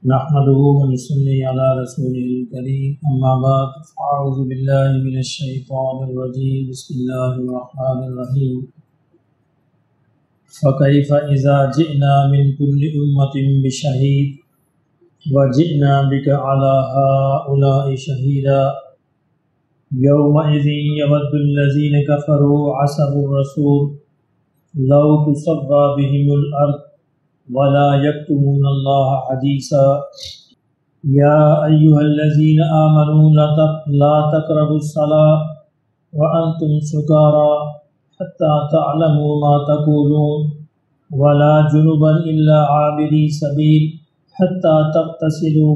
نحمده ونصلي على رسوله الكريم أما بعد أعوذ بالله من الشيطان الرجيم بسم الله الرحمن الرحيم فكيف إذا جئنا من كل أمة بشهيد وجئنا بك على هؤلاء شهيدا يومئذ يود الذين كفروا عصوا الرسول لو تصفى بهم الأرض ولا يكتمون الله حديثا يا أيها الذين آمنوا لا تقربوا الصلاة وأنتم سكارى حتى تعلموا ما تقولون ولا جنبا إلا عابري سبيل حتى تغتسلوا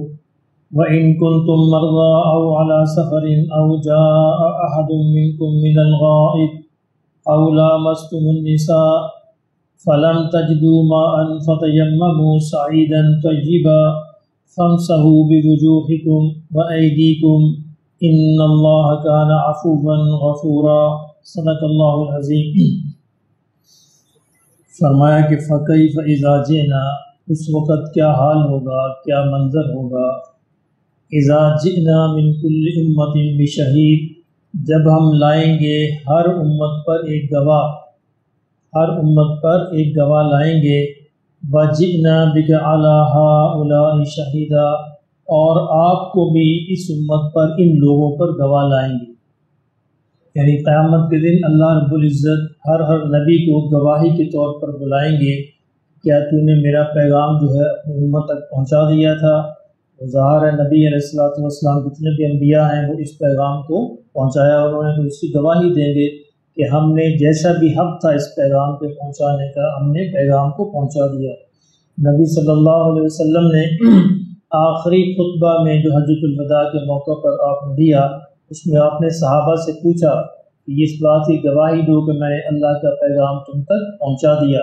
وإن كنتم مرضى أو على سفر أو جاء أحد منكم من الغائط أو لامستم النساء فلم تجدوا ماء فتيمموا صعيدا طيبا فامسحوا بوجوهكم وأيديكم إن الله كان عفوا غفورا صدق اللہ العظیم۔ فرمایا کہ فکیف اذا جئنا، اس وقت کیا حال ہوگا، کیا منظر ہوگا، اذا جئنا من کل امت بشہید، جب ہم لائیں گے ہر امت پر ایک گواہ، ہر امت پر ایک گواہ لائیں گے، وَجِئْنَا بِكَ عَلَىٰ هَٰؤُلَاءِ شَهِيدًا، اور آپ کو بھی اس امت پر ان لوگوں پر گواہ لائیں گے۔ یعنی قیامت کے دن اللہ رب العزت ہر نبی کو گواہی کے طور پر بلائیں گے، کیا تو نے میرا پیغام جو ہے اپنی امت تک پہنچا دیا تھا؟ ظاہر ہے نبی علیہ السلام جتنے بھی انبیاء ہیں وہ اس پیغام کو پہنچایا، انہوں نے تو اس کی گواہی دیں گے کہ ہم نے جیسا بھی حق تھا اس پیغام کے پہنچانے کا، ہم نے پیغام کو پہنچا دیا۔ نبی صلی اللہ علیہ وسلم نے آخری خطبہ میں جو حجۃ الوداع کے موقع پر آپ نے دیا، اس میں آپ نے صحابہ سے پوچھا کہ اس بات کی گواہی دو کہ میں نے اللہ کا پیغام تم تک پہنچا دیا،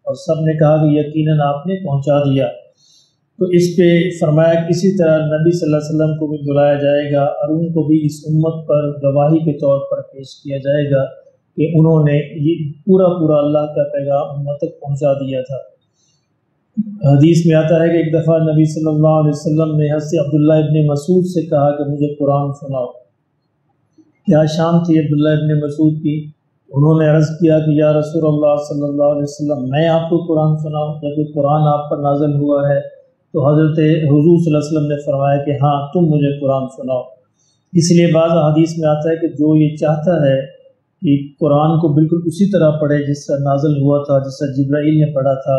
اور سب نے کہا کہ یقیناً آپ نے پہنچا دیا۔ تو اس پہ فرمایا کہ اسی طرح نبی صلی اللہ علیہ وسلم کو بھی بلایا جائے گا اور ان کو بھی اس امت پر گواہی کے طور پر پیش کیا جائے گا کہ انہوں نے یہ پورا اللہ کا پیغام امت تک پہنچا دیا تھا۔ حدیث میں آتا ہے کہ ایک دفعہ نبی صلی اللہ علیہ وسلم نے حضرت عبداللہ ابن مسعود سے کہا کہ مجھے قرآن سناؤ۔ کیا شان تھی عبداللہ ابن مسعود کی؟ انہوں نے عرض کیا کہ یا رسول اللہ صلی اللہ علیہ وسلم، میں آپ کو قرآن سناؤں جبکہ قرآن آپ پر نازل ہوا ہے؟ تو حضرت حضور صلی اللہ علیہ وسلم نے فرمایا کہ ہاں تم مجھے قرآن سناؤ۔ اس لیے بعض حدیث میں آتا ہے کہ جو یہ چاہتا ہے کہ قرآن کو بالکل اسی طرح پڑھے جس سے نازل ہوا تھا، جس سے جبرائیل نے پڑھا تھا،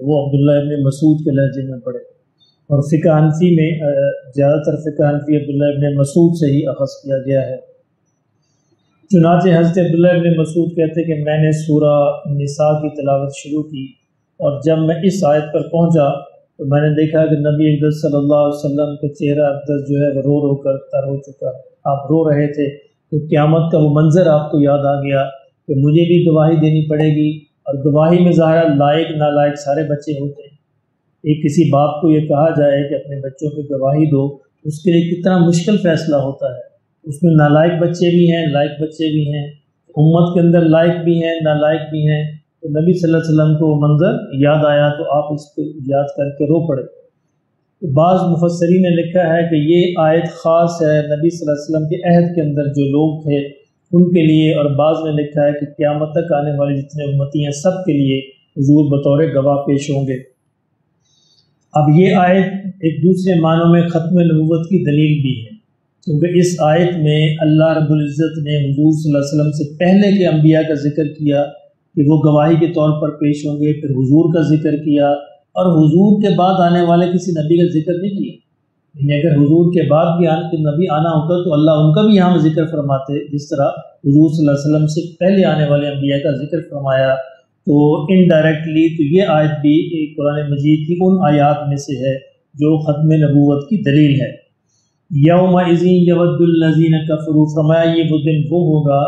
وہ عبداللہ ابن مسعود کے لہجے میں پڑھے۔ اور فقہ حنفی میں زیادہ تر فقہ حنفی عبداللہ ابن مسعود سے ہی اخذ کیا گیا ہے۔ چنانچہ حضرت عبداللہ ابن مسعود کہتے کہ میں نے سورہ نساء کی تلاوت شروع کی، اور جب میں اس آیت پر پہنچا تو میں نے دیکھا کہ نبی اقدس صلی اللہ علیہ وسلم کا چہرہ اقدس جو ہے وہ رو کر تر ہو چکا، آپ رو رہے تھے۔ تو قیامت کا وہ منظر آپ کو یاد آ گیا کہ مجھے بھی گواہی دینی پڑے گی، اور گواہی میں ظاہر لائق نالائق سارے بچے ہوتے ہیں۔ ایک کسی باپ کو یہ کہا جائے کہ اپنے بچوں کو گواہی دو، اس کے لیے کتنا مشکل فیصلہ ہوتا ہے۔ اس میں نالائق بچے بھی ہیں، لائق بچے بھی ہیں، امت کے اندر لائق بھی ہیں، نالائق بھی ہیں۔ تو نبی صلی اللہ علیہ وسلم کو وہ منظر یاد آیا تو آپ اس کو یاد کر کے رو پڑے۔ بعض مفسرین نے لکھا ہے کہ یہ آیت خاص ہے نبی صلی اللہ علیہ وسلم کے عہد کے اندر جو لوگ تھے ان کے لیے، اور بعض نے لکھا ہے کہ قیامت تک آنے والے جتنے امتی ہیں سب کے لیے حضور بطور گواہ پیش ہوں گے۔ اب یہ آیت ایک دوسرے معنوں میں ختم نبوت کی دلیل بھی ہے، کیونکہ اس آیت میں اللہ رب العزت نے حضور صلی اللہ علیہ وسلم سے پہلے کے انبیاء کا ذکر کیا کہ وہ گواہی کے طور پر پیش ہوں گے، پھر حضور کا ذکر کیا، اور حضور کے بعد آنے والے کسی نبی کا ذکر نہیں کیا۔ یعنی اگر حضور کے بعد بھی نبی آنا ہوتا تو اللہ ان کا بھی یہاں ذکر فرماتے، جس طرح حضور صلی اللہ علیہ وسلم سے پہلے آنے والے انبیاء کا ذکر فرمایا۔ تو انڈائریکٹلی تو یہ آیت بھی قرآن مجید کی ان آیات میں سے ہے جو ختم نبوت کی دلیل ہے۔ یومئذ یود الذین کفروا، فرمایا یہ وہ دن وہ ہوگا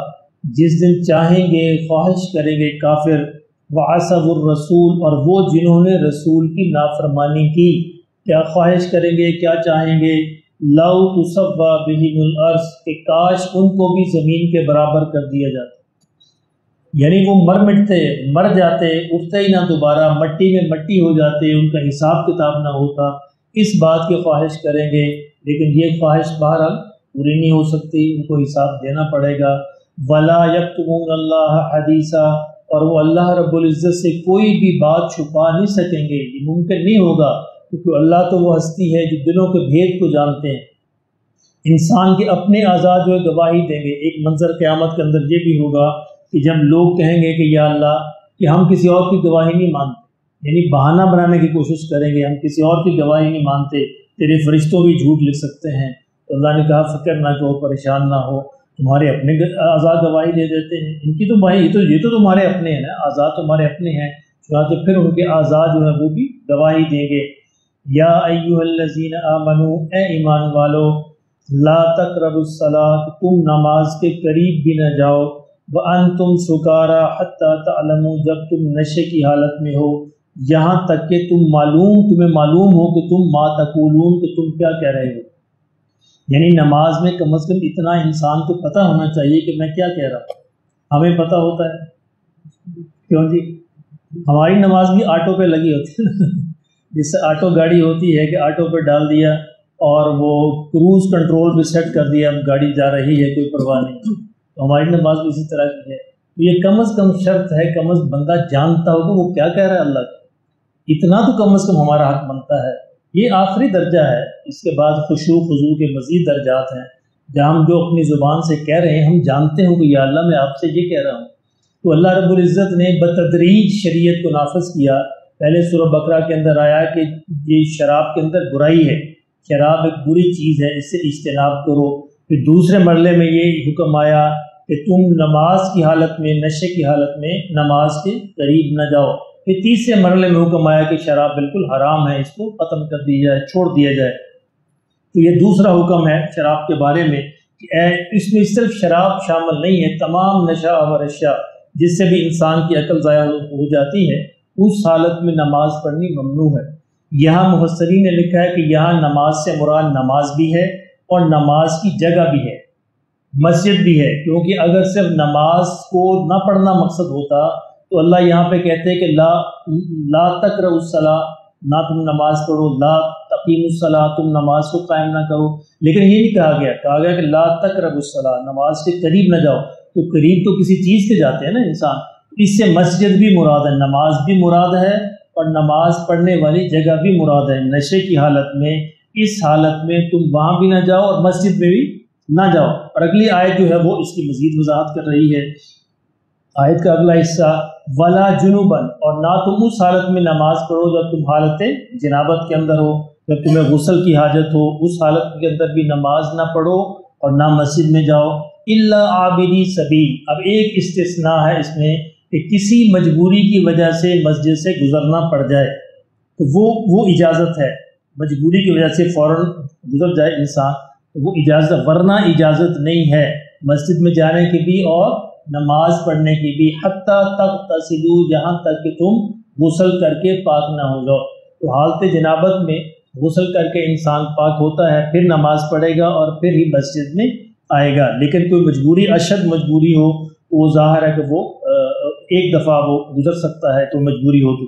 جس دن چاہیں گے، خواہش کریں گے کافر، وعصوا الرسول، اور وہ جنہوں نے رسول کی نافرمانی کی، کیا خواہش کریں گے، کیا چاہیں گے، لو تصوی بہم الارض، کہ کاش ان کو بھی زمین کے برابر کر دیا جاتا۔ یعنی وہ مر جاتے، اٹھتے ہی نہ دوبارہ، مٹی میں مٹی ہو جاتے، ان کا حساب کتاب نہ ہوتا، اس بات کی خواہش کریں گے، لیکن یہ خواہش بہرحال پوری نہیں ہو سکتی، ان کو حساب دینا پڑے گا۔ ولا یکتمون اللہ حدیثا، اور وہ اللہ رب العزت سے کوئی بھی بات چھپا نہیں سکیں گے، یہ ممکن نہیں ہوگا، کیونکہ اللہ تو وہ ہستی ہے جو دلوں کے بھید کو جانتے ہیں۔ انسان کے اپنے اعضاء جو ہے گواہی دیں گے۔ ایک منظر قیامت کے اندر یہ بھی ہوگا کہ جب لوگ کہیں گے کہ یا اللہ کہ ہم کسی اور کی گواہی نہیں مانتے، یعنی بہانہ بنانے کی کوشش کریں گے، ہم کسی اور کی گواہی نہیں مانتے، تیرے فرشتوں بھی جھوٹ لکھ سکتے ہیں۔ تو اللہ نے کہا فکر نہ کرو، پریشان نہ ہو، تمہارے اپنے اعضاء گواہی دے دیتے ہیں، ان کی تو بھائی یہ تو تمہارے اپنے ہیں نا، اعضاء تمہارے اپنے ہیں، چنانچہ پھر ان کے اعضاء جو ہے وہ بھی گواہی دیں گے۔ یا ایھا الذین آمنوا، اے ایمان والو، لا تقربوا الصلاۃ، تم نماز کے قریب بھی نہ جاؤ، وانتم سکارا حتی تعلموا، جب تم نشے کی حالت میں ہو، یہاں تک کہ تمہیں معلوم ہو کہ تم ما تقولون، کہ تم کیا کہہ رہے ہو۔ یعنی نماز میں کم از کم اتنا انسان کو پتہ ہونا چاہیے کہ میں کیا کہہ رہا ہوں۔ ہمیں پتہ ہوتا ہے کیوں جی؟ ہماری نماز بھی آٹو پہ لگی ہوتی ہے، جس سے آٹو گاڑی ہوتی ہے کہ آٹو پہ ڈال دیا اور وہ کروز کنٹرول پہ سیٹ کر دیا، اب گاڑی جا رہی ہے، کوئی پرواہ نہیں۔ تو ہماری نماز بھی اسی طرح کی ہے۔ تو یہ کم از کم شرط ہے، کم از کم بندہ جانتا ہو کہ وہ کیا کہہ رہا ہے اللہ کا، اتنا تو کم از کم ہمارا حق بنتا ہے۔ یہ آخری درجہ ہے، اس کے بعد خشوع خضوع کے مزید درجات ہیں، جہاں ہم جو اپنی زبان سے کہہ رہے ہیں ہم جانتے ہوں کہ یا اللہ میں آپ سے یہ کہہ رہا ہوں۔ تو اللہ رب العزت نے بتدریج شریعت کو نافذ کیا۔ پہلے سورہ بقرہ کے اندر آیا کہ یہ شراب کے اندر برائی ہے، شراب ایک بری چیز ہے، اس سے اجتناب کرو۔ پھر دوسرے مرحلے میں یہ حکم آیا کہ تم نماز کی حالت میں، نشے کی حالت میں نماز کے قریب نہ جاؤ۔ پھر تیسرے مرحلے میں حکم آیا کہ شراب بالکل حرام ہے، اس کو ختم کر دیا جائے، چھوڑ دیا جائے۔ تو یہ دوسرا حکم ہے شراب کے بارے میں کہ اس میں صرف شراب شامل نہیں ہے، تمام نشہ آور اشیاء جس سے بھی انسان کی عقل ضائع ہو جاتی ہے، اس حالت میں نماز پڑھنی ممنوع ہے۔ یہاں مفسرین نے لکھا ہے کہ یہاں نماز سے مراد نماز بھی ہے اور نماز کی جگہ بھی ہے، مسجد بھی ہے، کیونکہ اگر صرف نماز کو نہ پڑھنا مقصد ہوتا تو اللہ یہاں پہ کہتے ہیں کہ لا تقربوا الصلاۃ، نہ تم نماز پڑھو، لا تقیموا الصلاۃ، تم نماز کو قائم نہ کرو، لیکن یہ نہیں کہا گیا، کہا گیا کہ لا تقربوا الصلاۃ، نماز کے قریب نہ جاؤ۔ تو قریب تو کسی چیز کے جاتے ہیں نا انسان، اس سے مسجد بھی مراد ہے، نماز بھی مراد ہے، اور نماز پڑھنے والی جگہ بھی مراد ہے۔ نشے کی حالت میں، اس حالت میں تم وہاں بھی نہ جاؤ اور مسجد میں بھی نہ جاؤ۔ اور اگلی آیت جو ہے وہ اس کی مزید وضاحت کر رہی ہے۔ آیت کا اگلا حصہ ولا جنوبن، اور نہ تم اس حالت میں نماز پڑھو جب تم حالت جنابت کے اندر ہو، جب تمہیں غسل کی حاجت ہو، اس حالت کے اندر بھی نماز نہ پڑھو اور نہ مسجد میں جاؤ۔ الا عابدی سبیل، اب ایک استثناء ہے اس میں کہ کسی مجبوری کی وجہ سے مسجد سے گزرنا پڑ جائے تو وہ اجازت ہے، مجبوری کی وجہ سے فوراً گزر جائے انسان تو وہ اجازت، ورنہ اجازت نہیں ہے مسجد میں جانے کی بھی اور نماز پڑھنے کی بھی، حتیٰ تغتسلوا، یہاں تک کہ تم غسل کر کے پاک نہ ہو جاؤ۔ تو حالت جنابت میں غسل کر کے انسان پاک ہوتا ہے، پھر نماز پڑھے گا اور پھر ہی مسجد میں آئے گا۔ لیکن کوئی مجبوری، اشد مجبوری ہو تو وہ ظاہر ہے کہ وہ ایک دفعہ وہ گزر سکتا ہے، کوئی مجبوری ہو تو۔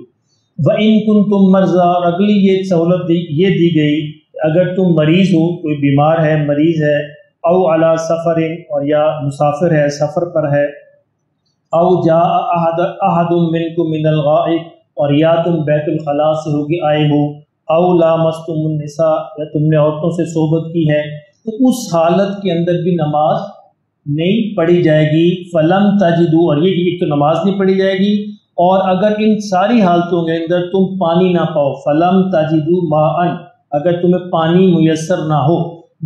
وَإِن كُنتُم مَرْضَىٰ، اور اگلی یہ سہولت یہ دی گئی کہ اگر تم مریض ہو، کوئی بیمار ہے، مریض ہے، او علی سفر، اور یا مسافر ہے، سفر پر ہے، او جاء احد منکم من الغائط، اور یا تم بیت الخلاء سے ہو کے آئے ہو، او لامستم النساء، یا تم نے عورتوں سے صحبت کی ہے، تو اس حالت کے اندر بھی نماز نہیں پڑھی جائے گی۔ فلم تجدوا، اور یہ ایک تو نماز نہیں پڑھی جائے گی، اور اگر ان ساری حالتوں کے اندر تم پانی نہ پاؤ، فلم تجدوا ماء، اگر تمہیں پانی میسر نہ ہو۔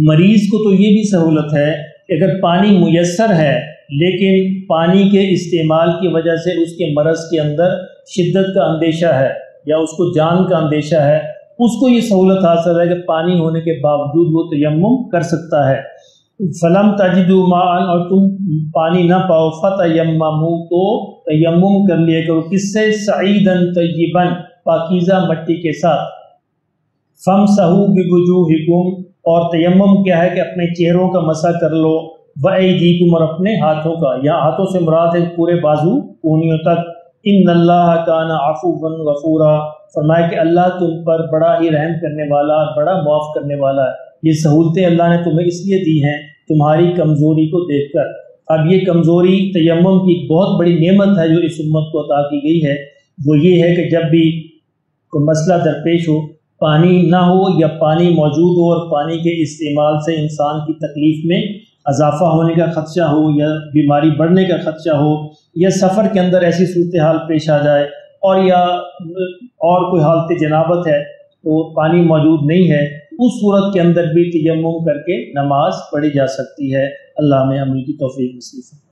مریض کو تو یہ بھی سہولت ہے کہ اگر پانی میسر ہے لیکن پانی کے استعمال کی وجہ سے اس کے مرض کے اندر شدت کا اندیشہ ہے یا اس کو جان کا اندیشہ ہے، اس کو یہ سہولت حاصل ہے کہ پانی ہونے کے باوجود وہ تیمم کر سکتا ہے۔ فلم تجدوا ماء، اور تم پانی نہ پاؤ، فتیمموا، تو تیمم کر لیا کرو، کس سے؟ صعیدا طیبا، پاکیزہ مٹی کے ساتھ۔ فامسحوا بوجوہکم، اور تیمم کیا ہے کہ اپنے چہروں کا مسح کر لو، وایدیکم، اور اپنے ہاتھوں کا، یہاں ہاتھوں سے مراد ہے پورے بازو کونیوں تک، ان اللہ کان عفوا غفورا، فرمایا کہ اللہ تم پر بڑا ہی رحم کرنے والا، بڑا معاف کرنے والا ہے۔ یہ سہولتیں اللہ نے تمہیں اس لیے دی ہیں تمہاری کمزوری کو دیکھ کر۔ اب یہ کمزوری تیمم کی ایک بہت بڑی نعمت ہے جو اس امت کو عطا کی گئی ہے، وہ یہ ہے کہ جب بھی کوئی مسئلہ درپیش ہو، پانی نہ ہو یا پانی موجود ہو اور پانی کے استعمال سے انسان کی تکلیف میں اضافہ ہونے کا خدشہ ہو یا بیماری بڑھنے کا خدشہ ہو یا سفر کے اندر ایسی صورتحال پیش آ جائے اور کوئی حالت جنابت ہے تو پانی موجود نہیں ہے، اس صورت کے اندر بھی تیمم کر کے نماز پڑھی جا سکتی ہے۔ اللہ ہمیں عمل کی توفیق نصیب فرمائے۔